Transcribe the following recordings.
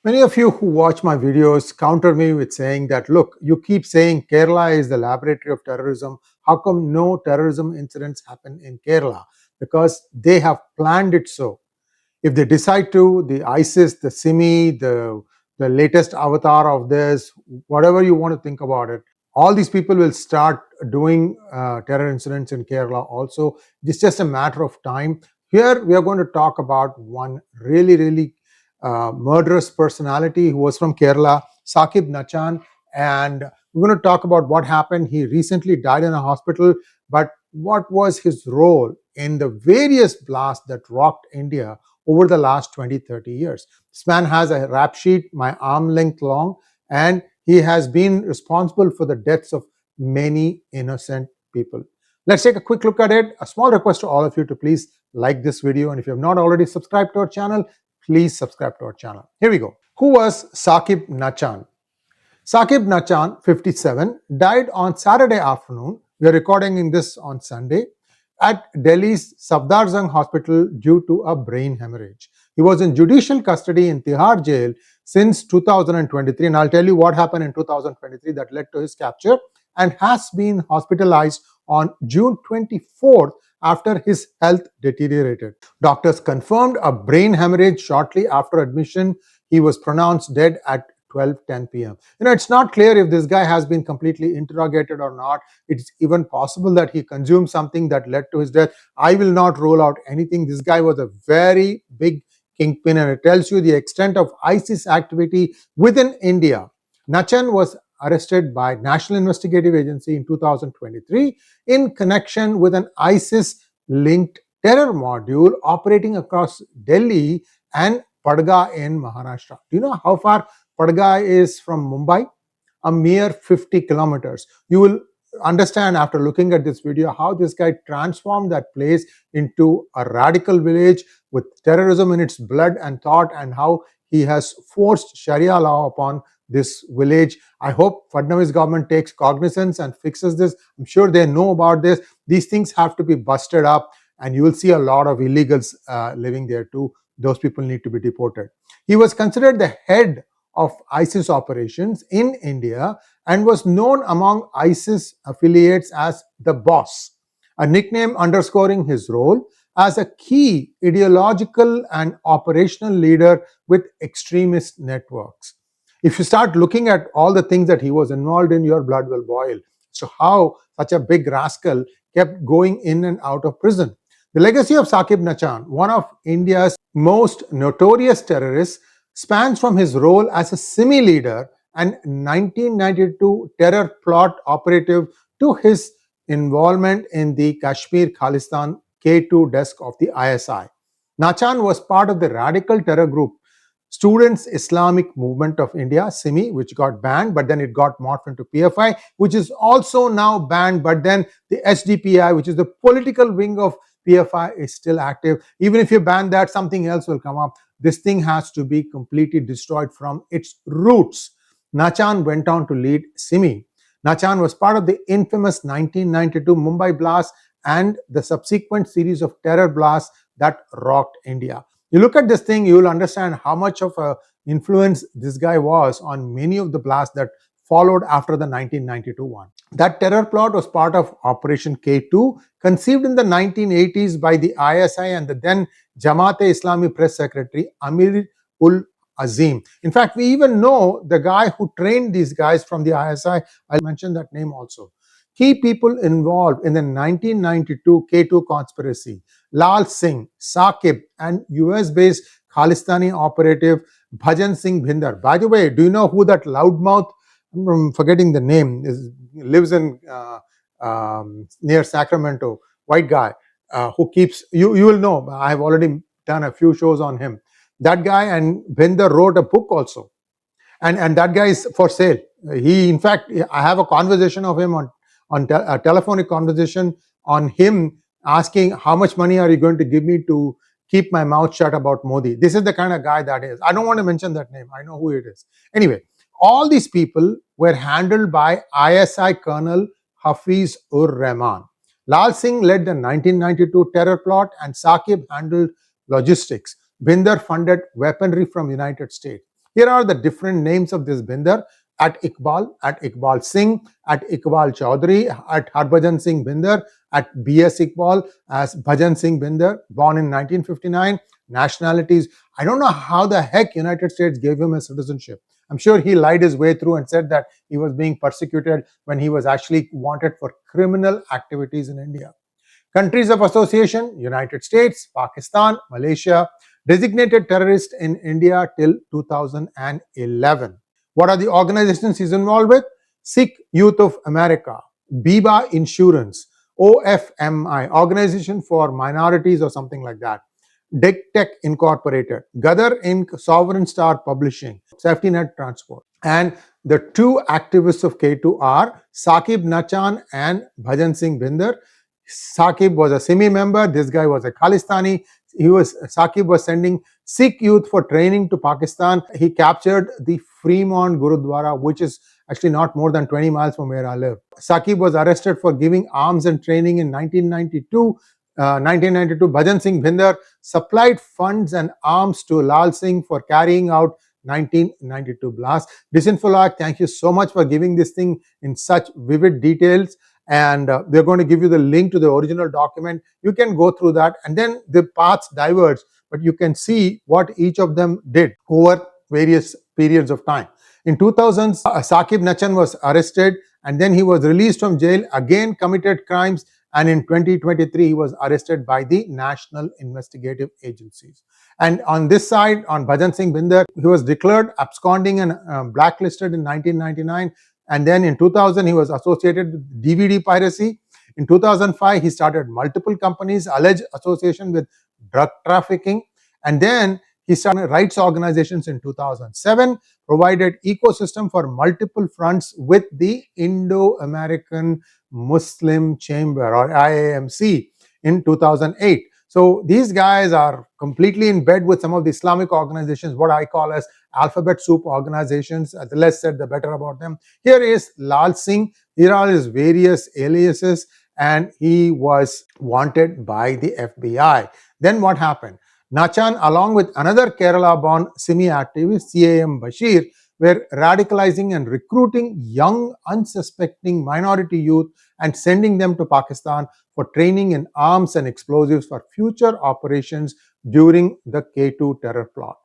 Many of you who watch my videos counter me with saying that, look, you keep saying Kerala is the laboratory of terrorism. How come no terrorism incidents happen in Kerala? Because they have planned it so. If they decide to, the ISIS, the 𝗏𝗍𝗍, the latest avatar of this, whatever you want to think about it, all these people will start doing terror incidents in Kerala also. It's just a matter of time. Here we are going to talk about one really murderous personality who was from Kerala, Saquib Nachan, and we're going to talk about what happened. He recently died in a hospital, but what was his role in the various blasts that rocked India over the last 20-30 years. This man has a rap sheet my arm length long, and he has been responsible for the deaths of many innocent people. Let's take a quick look at it. A small request to all of you to please like this video, and if you have not already subscribed to our channel, please subscribe to our channel. Here we go. Who was Saquib Nachan? Saquib Nachan, 57, died on Saturday afternoon. We are recording this on Sunday at Delhi's Safdarjung Hospital due to a brain hemorrhage. He was in judicial custody in Tihar jail since 2023, and I'll tell you what happened in 2023 that led to his capture, and has been hospitalized on June 24th after his health deteriorated. Doctors confirmed a brain hemorrhage shortly after admission. He was pronounced dead at 12:10 p.m. It's not clear if this guy has been completely interrogated or not. It's even possible that he consumed something that led to his death. I will not rule out anything. This guy was a very big kingpin, and it tells you the extent of ISIS activity within India. Nachan was arrested by National Investigative Agency in 2023 in connection with an ISIS-linked terror module operating across Delhi and Padgha in Maharashtra. Do you know how far Padgha is from Mumbai? A mere 50 kilometers. You will understand after looking at this video how this guy transformed that place into a radical village with terrorism in its blood and thought, and how he has forced Sharia law upon this village. I hope Fadnavis government takes cognizance and fixes this. I'm sure they know about this. These things have to be busted up, and you will see a lot of illegals living there too. Those people need to be deported. He was considered the head of ISIS operations in India and was known among ISIS affiliates as the boss, a nickname underscoring his role as a key ideological and operational leader with extremist networks. If you start looking at all the things that he was involved in, your blood will boil. So how such a big rascal kept going in and out of prison. The legacy of Saquib Nachan, one of India's most notorious terrorists, spans from his role as a 𝗏𝗍𝗍 leader and 1992 terror plot operative to his involvement in the Kashmir Khalistan K2 desk of the ISI. Nachan was part of the radical terror group Students Islamic Movement of India, 𝗏𝗍𝗍, which got banned, but then it got morphed into PFI, which is also now banned, but then the SDPI, which is the political wing of PFI, is still active. Even if you ban that, something else will come up. This thing has to be completely destroyed from its roots. Nachan went on to lead 𝗏𝗍𝗍. Nachan was part of the infamous 1992 Mumbai blast and the subsequent series of terror blasts that rocked India. You look at this thing, you will understand how much of an influence this guy was on many of the blasts that followed after the 1992 one. That terror plot was part of Operation K2, conceived in the 1980s by the ISI and the then Jamaat-e-Islami press secretary Amir-ul-Azim. In fact, we even know the guy who trained these guys from the ISI. I'll mention that name also. Key people involved in the 1992 K2 conspiracy: Lal Singh, Saquib, and US-based Khalistani operative Bhajan Singh Bhinder. By the way, do you know who that loudmouth, I'm forgetting the name, lives in near Sacramento, white guy who keeps, you will know, I have already done a few shows on him. That guy and Bhinder wrote a book also. And that guy is for sale. He, in fact, I have a conversation of him a telephonic conversation on him asking, how much money are you going to give me to keep my mouth shut about Modi? This is the kind of guy that is. I don't want to mention that name. I know who it is. Anyway, all these people were handled by ISI Colonel Hafiz-ur-Rahman. Lal Singh led the 1992 terror plot and Saquib handled logistics. Bhinder funded weaponry from the United States. Here are the different names of this Bhinder: at Iqbal, at Iqbal Singh, at Iqbal Chaudhary, at Harbhajan Singh Bhinder, at B.S. Iqbal, as Bhajan Singh Bhinder, born in 1959. Nationalities: I don't know how the heck United States gave him a citizenship. I'm sure he lied his way through and said that he was being persecuted when he was actually wanted for criminal activities in India. Countries of association: United States, Pakistan, Malaysia. Designated terrorist in India till 2011. What are the organizations he's involved with? Sikh Youth of America, Biba Insurance, OFMI, Organization for Minorities or something like that, Tech Incorporated, Gadar Inc., Sovereign Star Publishing, Safety Net Transport. And the two activists of K2 are Saquib Nachan and Bhajan Singh Bhinder. Saquib was a SIMI member. This guy was a Khalistani. Saquib was sending Sikh youth for training to Pakistan. He captured the Fremont Gurudwara, which is actually not more than 20 miles from where I live. Saquib was arrested for giving arms and training in 1992. 1992, Bhajan Singh Bhinder supplied funds and arms to Lal Singh for carrying out 1992 blast. Disinfo, thank you so much for giving this thing in such vivid details. And they're going to give you the link to the original document. You can go through that, and then the paths diverge, but you can see what each of them did over various periods of time. In 2000, Saquib Nachan was arrested, and then he was released from jail, again committed crimes, and in 2023 he was arrested by the national investigative agencies. And on this side, on Bhajan Singh Bhinder, he was declared absconding and blacklisted in 1999. And then in 2000, he was associated with DVD piracy. In 2005, he started multiple companies, alleged association with drug trafficking. And then he started rights organizations in 2007, provided ecosystem for multiple fronts with the Indo-American Muslim Chamber, or IAMC, in 2008. So these guys are completely in bed with some of the Islamic organizations, what I call as alphabet soup organizations. The less said, the better about them. Here is Lal Singh. Here are his various aliases, and he was wanted by the FBI. Then what happened? Nachan, along with another Kerala-born SIMI activist, 𝗖𝗍𝙗 Bashir, were radicalizing and recruiting young, unsuspecting minority youth and sending them to Pakistan for training in arms and explosives for future operations during the K2 terror plot.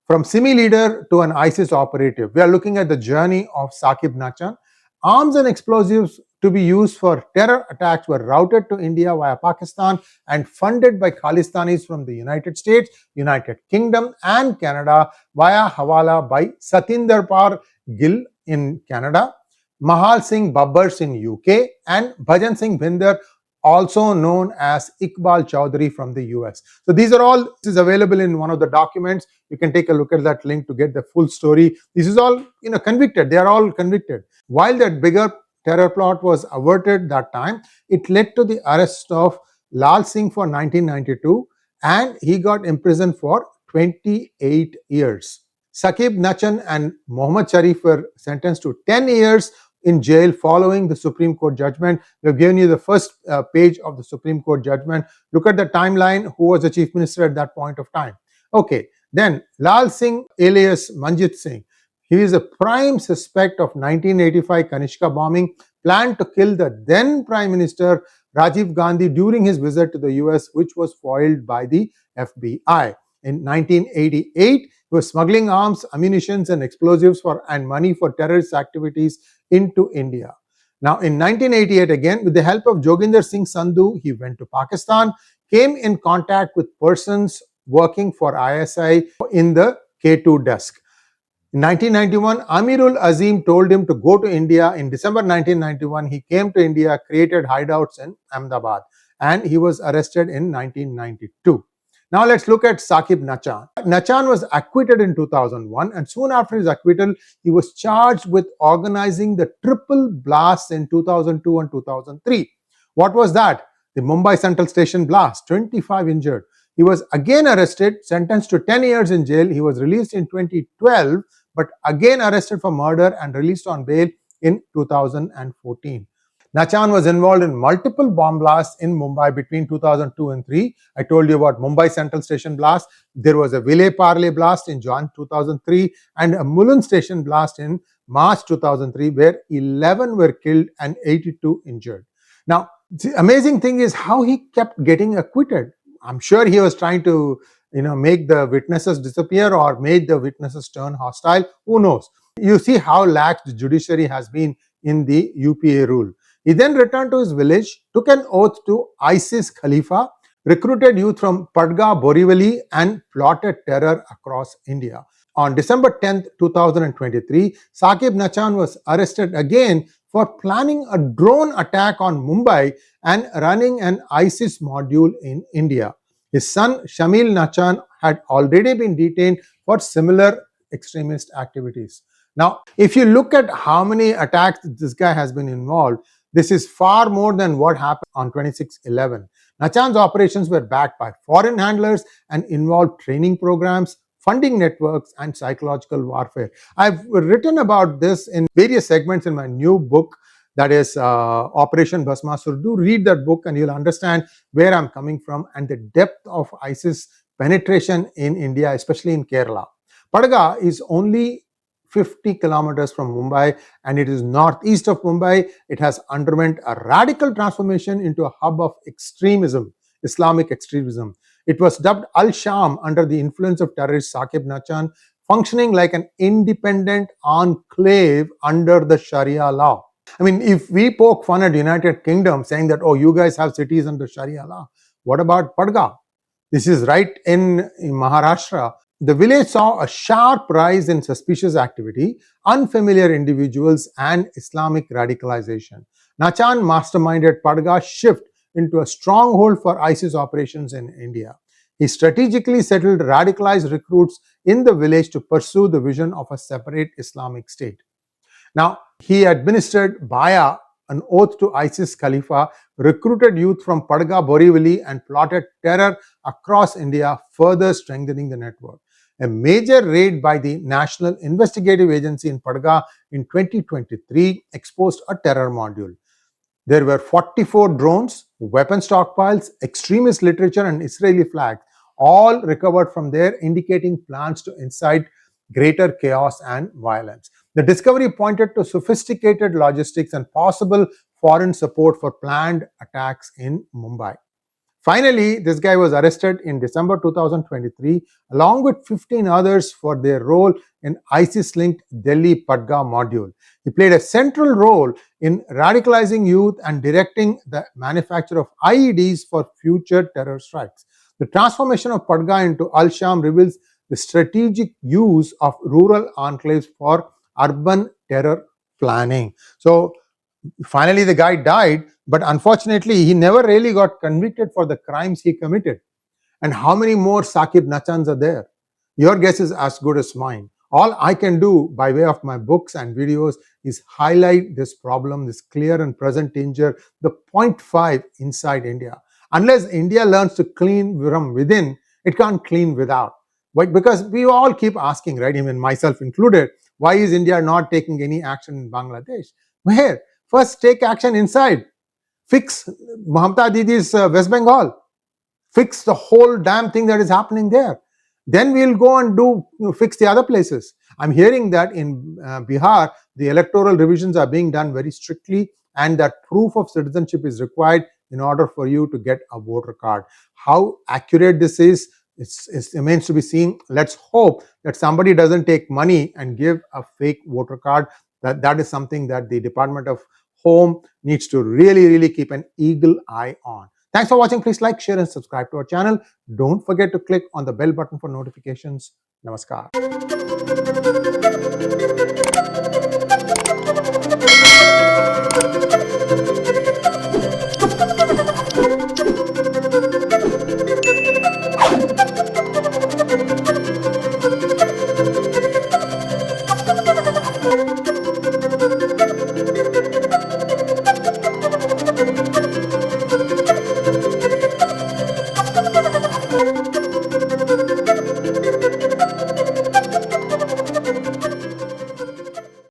From SIMI leader to an ISIS operative, we are looking at the journey of Saquib Nachan. Arms and explosives to be used for terror attacks were routed to India via Pakistan and funded by Khalistanis from the United States, United Kingdom and Canada via Hawala by Satinderpal Gill in Canada, Mahal Singh Babbars in UK, and Bhajan Singh Bhinder, also known as Iqbal Chaudhary, from the US. So these are all, this is available in one of the documents. You can take a look at that link to get the full story. This is all, convicted. They are all convicted. While that bigger terror plot was averted that time, it led to the arrest of Lal Singh for 1992, and he got imprisoned for 28 years. Saquib Nachan and Mohammad Sharif were sentenced to 10 years in jail following the Supreme Court judgment. We have given you the first page of the Supreme Court judgment. Look at the timeline. Who was the chief minister at that point of time? Okay, then Lal Singh alias Manjit Singh. He is a prime suspect of 1985 Kanishka bombing, planned to kill the then Prime Minister Rajiv Gandhi during his visit to the US, which was foiled by the FBI. In 1988, he was smuggling arms, ammunition and explosives and money for terrorist activities into India. Now in 1988 again, with the help of Joginder Singh Sandhu, he went to Pakistan, came in contact with persons working for ISI in the K2 desk. In 1991, Amirul Azim told him to go to India. In December 1991, he came to India, created hideouts in Ahmedabad, and he was arrested in 1992. Now let's look at Saquib Nachan. Nachan was acquitted in 2001, and soon after his acquittal, he was charged with organizing the triple blasts in 2002 and 2003. What was that? The Mumbai Central Station blast, 25 injured. He was again arrested, sentenced to 10 years in jail. He was released in 2012, but again arrested for murder and released on bail in 2014. Nachan was involved in multiple bomb blasts in Mumbai between 2002 and 3. I told you about Mumbai Central Station blast. There was a Vile Parle blast in Jan 2003 and a Mulund Station blast in March 2003 where 11 were killed and 82 injured. Now, the amazing thing is how he kept getting acquitted. I'm sure he was trying to make the witnesses disappear or made the witnesses turn hostile. Who knows? You see how lax the judiciary has been in the UPA rule. He then returned to his village, took an oath to 𝗔𝙘𝗙𝗍𝗏, recruited youth from Padgha, Borivali and plotted terror across India. On December 10, 2023, Saquib Nachan was arrested again for planning a drone attack on Mumbai and running an ISIS module in India. His son Shamil Nachan had already been detained for similar extremist activities. Now, if you look at how many attacks this guy has been involved, this is far more than what happened on 26/11. Nachan's operations were backed by foreign handlers and involved training programs, funding networks, and psychological warfare. I've written about this in various segments in my new book, that is Operation Bhasmasur. Do read that book and you'll understand where I'm coming from and the depth of ISIS penetration in India, especially in Kerala. Padgha is only 50 kilometers from Mumbai and it is northeast of Mumbai. It has underwent a radical transformation into a hub of extremism, Islamic extremism. It was dubbed AL-Sham under the influence of terrorist Saquib Nachan, functioning like an independent enclave under the Sharia law. I mean, if we poke fun at United Kingdom saying that, oh, you guys have cities under Sharia law, what about Padgha? This is right in Maharashtra. The village saw a sharp rise in suspicious activity, unfamiliar individuals, and Islamic radicalization. Nachan masterminded Padgha's shift into a stronghold for ISIS operations in India. He strategically settled radicalized recruits in the village to pursue the vision of a separate Islamic state. Now, he administered Baya, an oath to ISIS Khalifa, recruited youth from Padgha, Borivali, and plotted terror across India, further strengthening the network. A major raid by the National Investigative Agency in Padgha in 2023 exposed a terror module. There were 44 drones, weapon stockpiles, extremist literature, and Israeli flags, all recovered from there, indicating plans to incite greater chaos and violence. The discovery pointed to sophisticated logistics and possible foreign support for planned attacks in Mumbai. Finally, this guy was arrested in December 2023 along with 15 others for their role in ISIS-linked Delhi Padgha module. He played a central role in radicalizing youth and directing the manufacture of IEDs for future terror strikes. The transformation of Padgha into AL-Sham reveals the strategic use of rural enclaves for urban terror planning. So, finally, the guy died, but unfortunately, he never really got convicted for the crimes he committed. And how many more Saquib Nachans are there? Your guess is as good as mine. All I can do by way of my books and videos is highlight this problem, this clear and present danger, the 0.5 inside India. Unless India learns to clean from within, it can't clean without. Why? Because we all keep asking, right, even myself included, why is India not taking any action in Bangladesh? Where? First, take action inside. Fix Mamta Didi's West Bengal. Fix the whole damn thing that is happening there. Then we'll go and fix the other places. I'm hearing that in Bihar, the electoral revisions are being done very strictly and that proof of citizenship is required in order for you to get a voter card. How accurate this is, it remains to be seen. Let's hope that somebody doesn't take money and give a fake voter card. That is something that the Department of Home needs to really keep an eagle eye on. Thanks for watching. Please like, share and subscribe to our channel. Don't forget to click on the bell button for notifications. Namaskar.